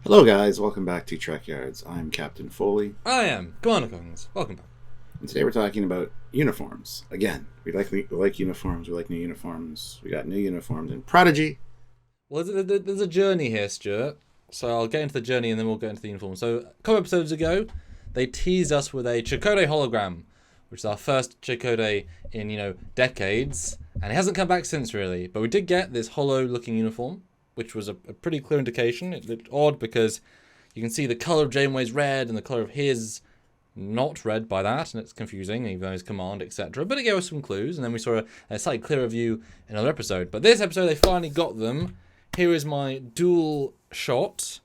Hello, guys. Welcome back to Trekyards. I'm Captain Foley, I am. Commander Collins. Welcome back. and today we're talking about uniforms. Again, we like uniforms. We like new uniforms. We got new uniforms in Prodigy. Well, there's a journey here, Stuart. So I'll get into the journey and then we'll get into the uniform. So a couple episodes ago, they teased us with a Chakotay hologram, which is our first Chakotay in, decades. And it hasn't come back since, really. But we did get this hollow-looking uniform, which was a pretty clear indication. It looked odd because you can see the colour of Janeway's red and the colour of his not read by that, and it's confusing, even though it's command, etc. But it gave us some clues, and then we saw a slightly clearer view in another episode. But this episode, they finally got them. Here is my dual shot,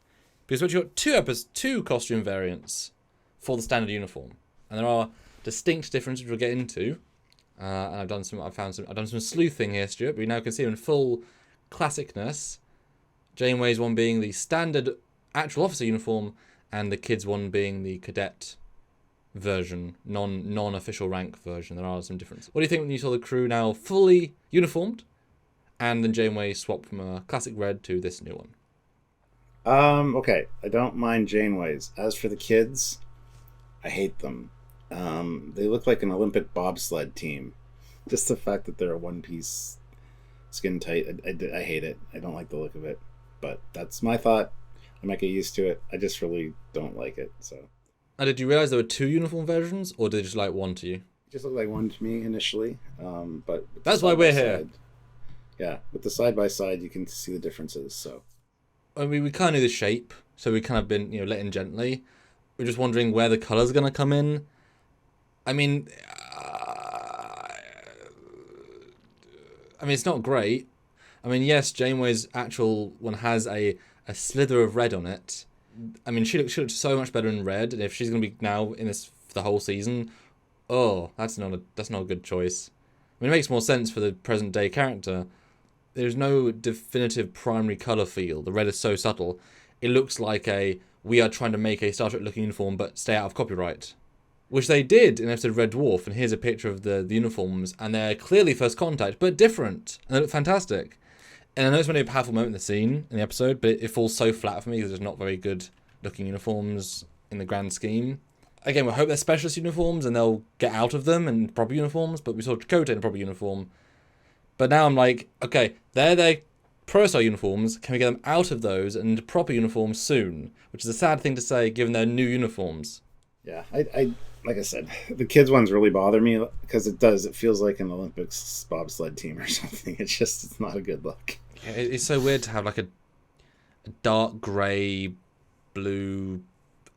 because we've got two costume variants for the standard uniform, and there are distinct differences we'll get into. And I've done some sleuthing here, Stuart. But we now can see them in full classicness. Janeway's one being the standard actual officer uniform, and the kids' one being the cadet version, non-official rank version. There are some differences. What do you think when you saw the crew now fully uniformed, and then Janeway swapped from a classic red to this new one? Okay. I don't mind Janeway's. As for the kids, I hate them. They look like an Olympic bobsled team. Just the fact that they're a one-piece, skin tight. I hate it. I don't like the look of it. But that's my thought. I might get used to it. I just really don't like it. So. And did you realise there were two uniform versions, or did they just like one to you? It just looked like one to me initially. But that's why we're here. Yeah, with the side by side, you can see the differences. So. I mean, we kind of knew the shape, so we kind of been let in gently. We're just wondering where the colour's going to come in. I mean, it's not great. I mean, yes, Janeway's actual one has a slither of red on it. I mean, she looks so much better in red, and if she's going to be now in this for the whole season, that's not a good choice. I mean, it makes more sense for the present day character. There's no definitive primary colour feel. The red is so subtle. It looks like we are trying to make a Star Trek looking uniform but stay out of copyright. Which they did in episode Red Dwarf, and here's a picture of the uniforms, and they're clearly First Contact, but different, and they look fantastic. And I know it's only a powerful moment in the scene, in the episode, but it falls so flat for me because there's not very good looking uniforms in the grand scheme. Again, we hope they're specialist uniforms and they'll get out of them and proper uniforms, but we saw Chakotay in a proper uniform. But now I'm like, okay, they're their Protostar uniforms, can we get them out of those and into proper uniforms soon? Which is a sad thing to say given their new uniforms. Yeah, I like I said, the kids ones really bother me because it feels like an Olympics bobsled team or something. It's not a good look. Yeah, it's so weird to have like a dark grey, blue.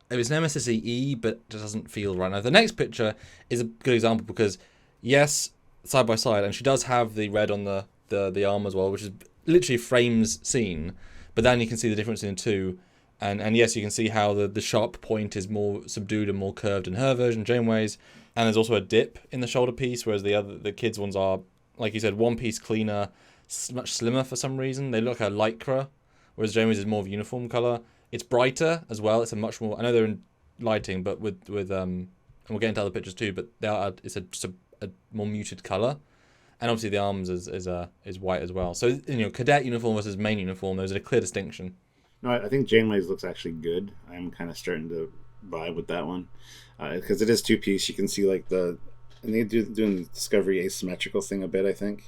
It was Nemesis EE, but it doesn't feel right. Now the next picture is a good example because yes, side by side, and she does have the red on the arm as well, which is literally frames scene. But then you can see the difference in the two. And yes, you can see how the sharp point is more subdued and more curved in her version, Janeway's. And there's also a dip in the shoulder piece, whereas the kids' ones are, like you said, one piece cleaner, much slimmer for some reason. They look like a lycra, whereas Janeway's is more of a uniform colour. It's brighter as well. It's a much more, I know they're in lighting, but with and we'll get into other pictures too, but it's just a more muted colour. And obviously the arms is white as well. So, cadet uniform versus main uniform, there's a clear distinction. No, I think Janeway's looks actually good. I'm kind of starting to vibe with that one because it is two piece. You can see and they doing the Discovery asymmetrical thing a bit. I think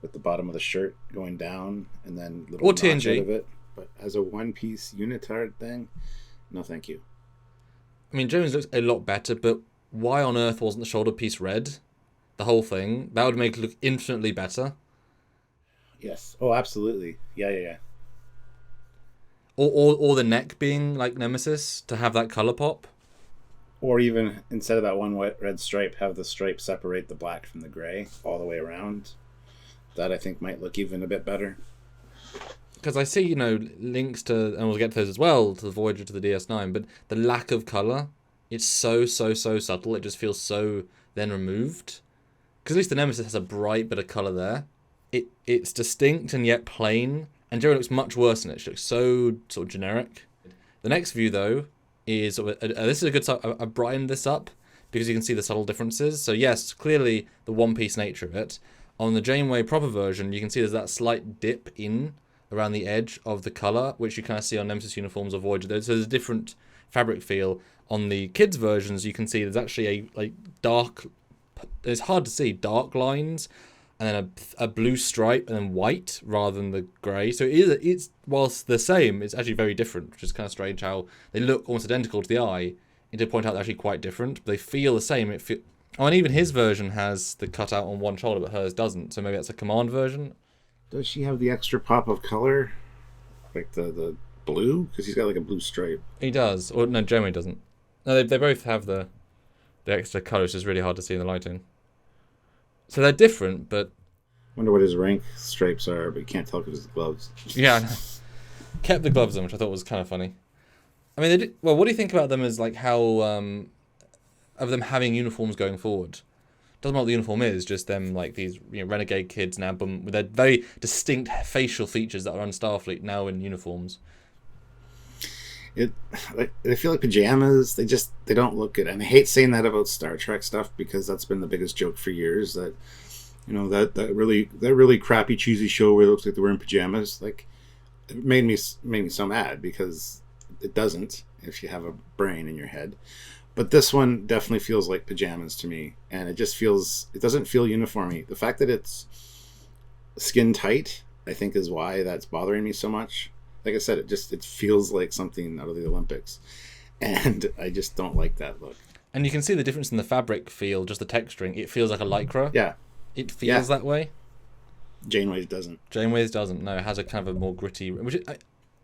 with the bottom of the shirt going down and then little or notch TNG out of it. But as a one piece unitard thing, no, thank you. I mean, Janeway's looks a lot better, but why on earth wasn't the shoulder piece red? The whole thing that would make it look infinitely better. Yes. Oh, absolutely. Yeah. Or the neck being like Nemesis to have that color pop. Or even instead of that one red stripe, have the stripe separate the black from the gray all the way around. That I think might look even a bit better. Because I see, links to, and we'll get to those as well, to the Voyager, to the DS9, but the lack of color, it's so subtle. It just feels so then removed. Because at least the Nemesis has a bright bit of color there. It's distinct and yet plain. And Jerry looks much worse in it. She looks so sort of generic. The next view, though, is this is a good side. I brightened this up because you can see the subtle differences. So yes, clearly the one-piece nature of it. On the Janeway proper version, you can see there's that slight dip in around the edge of the color, which you kind of see on Nemesis uniforms or Voyager. So there's a different fabric feel. On the kids' versions, you can see there's actually a dark. It's hard to see dark lines, and then a blue stripe, and then white rather than the grey. So it's whilst the same, it's actually very different, which is kind of strange how they look almost identical to the eye. You did point out they're actually quite different, but they feel the same. And even his version has the cutout on one shoulder, but hers doesn't. So maybe that's a command version. Does she have the extra pop of color, like the blue? Because he's got like a blue stripe. He does, or no, Jeremy doesn't. No, they both have the extra colour, which is really hard to see in the lighting. So they're different, but... Wonder what his rank stripes are, but you can't tell because of the gloves. Yeah, I know. Kept the gloves on, which I thought was kind of funny. I mean, well, what do you think about them as, like, how... of them having uniforms going forward? Doesn't matter what the uniform is, just them, like, these renegade kids now, but with their very distinct facial features that are on Starfleet now in uniforms. They feel like pajamas. They don't look good, and I hate saying that about Star Trek stuff because that's been the biggest joke for years. That that really crappy cheesy show where it looks like they're wearing pajamas. Like, it made me so mad because it doesn't if you have a brain in your head. But this one definitely feels like pajamas to me, and it doesn't feel uniformy. The fact that it's skin tight, I think, is why that's bothering me so much. Like I said, it feels like something out of the Olympics, and I just don't like that look. And you can see the difference in the fabric feel, just the texturing. It feels like a lycra. Yeah, it feels that way. Janeway's doesn't. Janeway's doesn't. No, it has a kind of a more gritty.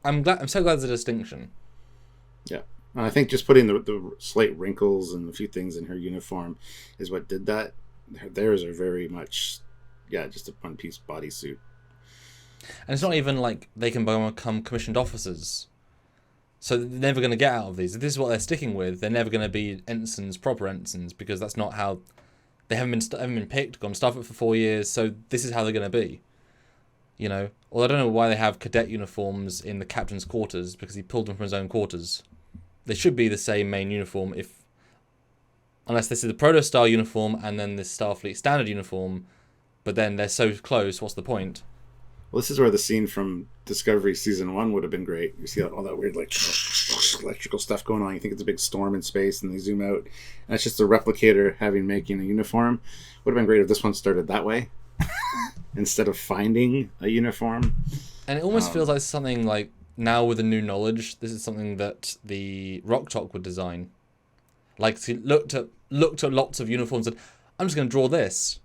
I'm so glad there's a distinction. Yeah, and I think just putting the slight wrinkles and a few things in her uniform is what did that. Theirs are very much, just a one-piece bodysuit. And it's not even like they can become commissioned officers. So they're never going to get out of these. If this is what they're sticking with, they're never going to be ensigns, proper ensigns, because that's not how... They haven't been picked, gone Starfleet for 4 years, so this is how they're going to be. Well, I don't know why they have cadet uniforms in the captain's quarters, because he pulled them from his own quarters. They should be the same main uniform, unless this is the Protostar uniform and then the Starfleet standard uniform, but then they're so close, what's the point? Well, this is where the scene from Discovery Season 1 would have been great. You see all that weird, like, electrical stuff going on. You think it's a big storm in space, and they zoom out. And it's just a replicator making a uniform. Would have been great if this one started that way, instead of finding a uniform. And it almost feels like something like, now with the new knowledge, this is something that the Rock Talk would design. Like, he looked at lots of uniforms and, I'm just going to draw this.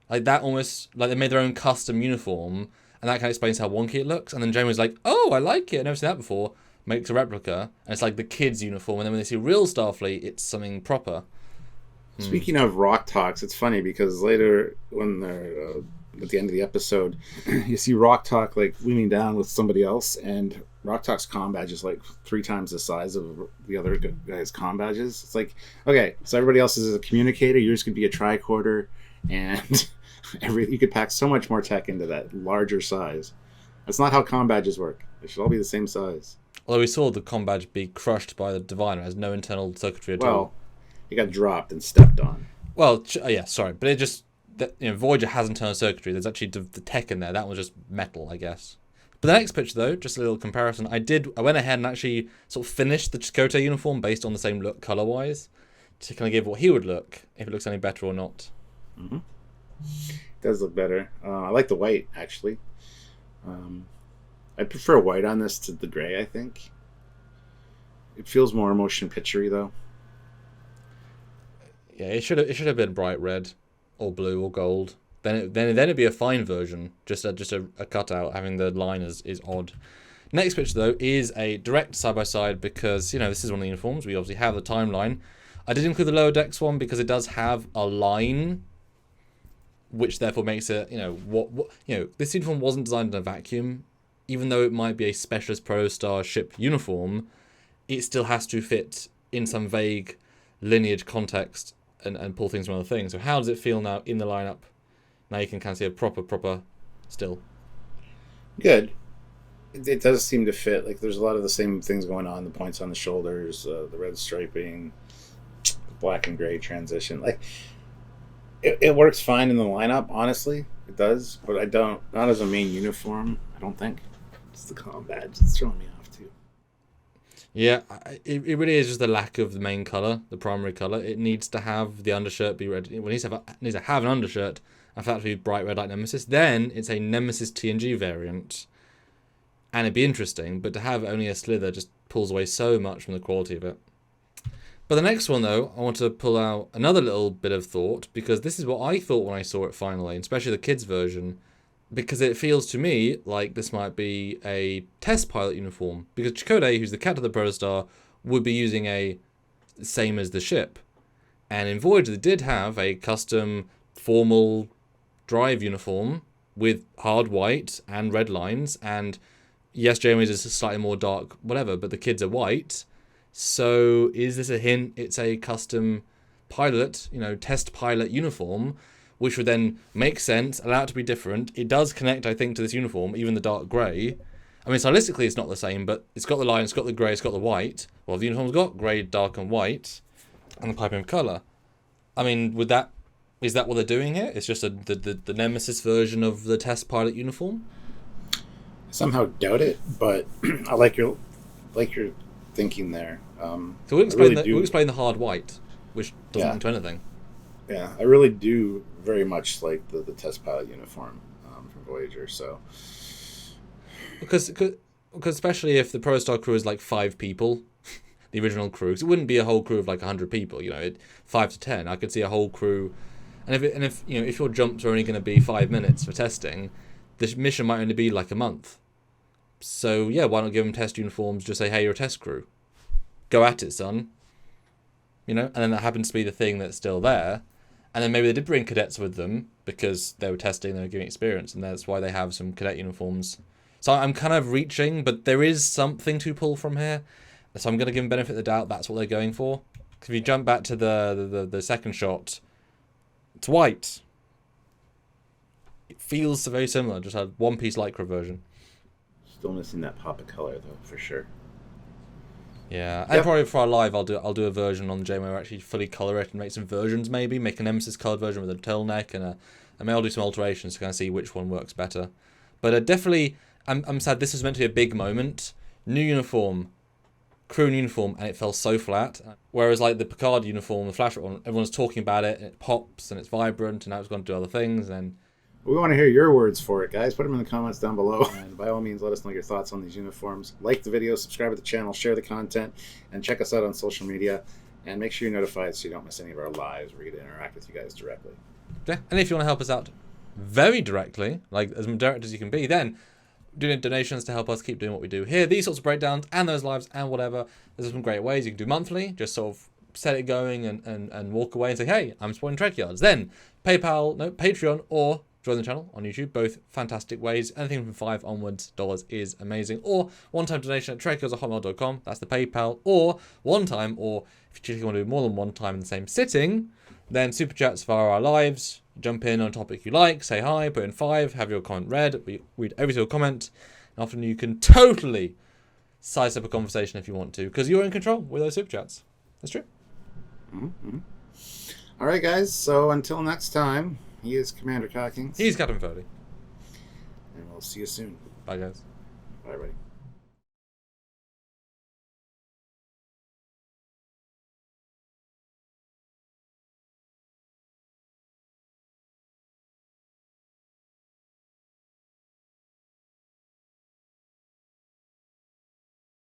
Like, that almost, like, they made their own custom uniform, and that kind of explains how wonky it looks. And then Jamie was like, oh, I like it. I've never seen that before. Makes a replica. And it's like the kids' uniform. And then when they see real Starfleet, it's something proper. Speaking of Rock Talks, it's funny because later when they're at the end of the episode, you see Rock Talk, like, leaning down with somebody else. And Rock Talk's comm badge is like 3 times the size of the other guy's comm badges. It's like, okay, so everybody else is a communicator. Yours could be a tricorder. And... you could pack so much more tech into that larger size. That's not how comm badges work. They should all be the same size. Although we saw the comm badge be crushed by the Diviner, it has no internal circuitry at all. Well, it got dropped and stepped on. Well, yeah, sorry, but it just Voyager has internal circuitry. There's actually the tech in there. That was just metal, I guess. But the next picture, though, just a little comparison. I went ahead and actually sort of finished the Chakotay uniform based on the same look color-wise to kind of give what he would look if it looks any better or not. Mm-hmm. It does look better. I like the white, actually. I prefer white on this to the gray, I think. It feels more motion picture-y, though. Yeah, it should have been bright red or blue or gold. Then it'd be a fine version. Just a cutout. Having the line is odd. Next picture, though, is a direct side-by-side because, this is one of the uniforms. We obviously have the timeline. I did include the lower decks one because it does have a line, which therefore makes it, this uniform wasn't designed in a vacuum. Even though it might be a specialist Protostar ship uniform, it still has to fit in some vague lineage context and pull things from other things. So how does it feel now in the lineup? Now you can kind of see a proper still. Good. It does seem to fit. Like, there's a lot of the same things going on. The points on the shoulders, the red striping, the black and gray transition. Like, it works fine in the lineup, honestly. It does. But not as a main uniform, I don't think. Just the comm badge. It's throwing me off too. Yeah, it really is just the lack of the main color, the primary color. It needs to have the undershirt be red. It needs to have an undershirt and for that to be bright red like Nemesis. Then it's a Nemesis TNG variant, and it'd be interesting. But to have only a slither just pulls away so much from the quality of it. But the next one, though, I want to pull out another little bit of thought, because this is what I thought when I saw it finally, especially the kids' version, because it feels to me like this might be a test pilot uniform. Because Chakotay, who's the captain of the Protostar, would be using a same as the ship. And in Voyager, they did have a custom formal drive uniform with hard white and red lines. And yes, Janeway's is slightly more dark, whatever, but the kids are white. So is this a hint it's a custom pilot, test pilot uniform, which would then make sense, allow it to be different. It does connect, I think, to this uniform, even the dark grey. I mean, stylistically it's not the same, but it's got the line, it's got the grey, it's got the white. Well, the uniform's got grey, dark and white, and the piping of colour. I mean, is that what they're doing here? It's just the Nemesis version of the test pilot uniform? I somehow doubt it, but I like your thinking there. So we'll explain the hard white, which doesn't mean to anything. Yeah, I really do very much like the test pilot uniform from Voyager. So because especially if the Protostar crew is like 5 people, the original crew, so it wouldn't be a whole crew of like 100 people. 5 to 10. I could see a whole crew, and if your jumps are only going to be 5 minutes for testing, the mission might only be like a month. So yeah, why not give them test uniforms? Just say, hey, you're a test crew. Go at it, son. And then that happens to be the thing that's still there. And then maybe they did bring cadets with them because they were testing, they were giving experience, and that's why they have some cadet uniforms. So I'm kind of reaching, but there is something to pull from here. So I'm going to give them benefit of the doubt. That's what they're going for. Because if you jump back to the second shot, it's white. It feels very similar. Just a one-piece lycra version. Still missing that pop of color though, for sure. Yeah, and probably for our live, I'll do a version on Janeway where I actually fully colour it and make some versions. Maybe make a Nemesis coloured version with a turtleneck, and maybe I'll do some alterations to kind of see which one works better. But definitely, I'm sad. This was meant to be a big moment. New uniform, crew uniform, and it fell so flat. Whereas like the Picard uniform, the Flash one, everyone's talking about it, and it pops and it's vibrant, and now it's going to do other things. And we want to hear your words for it, guys. Put them in the comments down below. And by all means, let us know your thoughts on these uniforms. Like the video, subscribe to the channel, share the content, and check us out on social media. And make sure you're notified so you don't miss any of our lives. We're going to interact with you guys directly. Yeah, and if you want to help us out very directly, like as direct as you can be, then doing donations to help us keep doing what we do here. These sorts of breakdowns and those lives and whatever. There's some great ways. You can do monthly, just sort of set it going and walk away and say, hey, I'm supporting Trekyards. Then Patreon, or join the channel on YouTube. Both fantastic ways. Anything from $5 onwards is amazing. Or one-time donation at trekyards@hotmail.com. That's the PayPal. Or one-time, or if you want to do more than one time in the same sitting, then super chats via our lives. Jump in on a topic you like, say hi, put in 5, have your comment read. We read every single comment. And often you can totally size up a conversation if you want to, because you're in control with those super chats. That's true. Mm-hmm. All right, guys. So until next time, he is Commander Cockings. He's Captain Foley. And we'll see you soon. Bye, guys. Bye, everybody.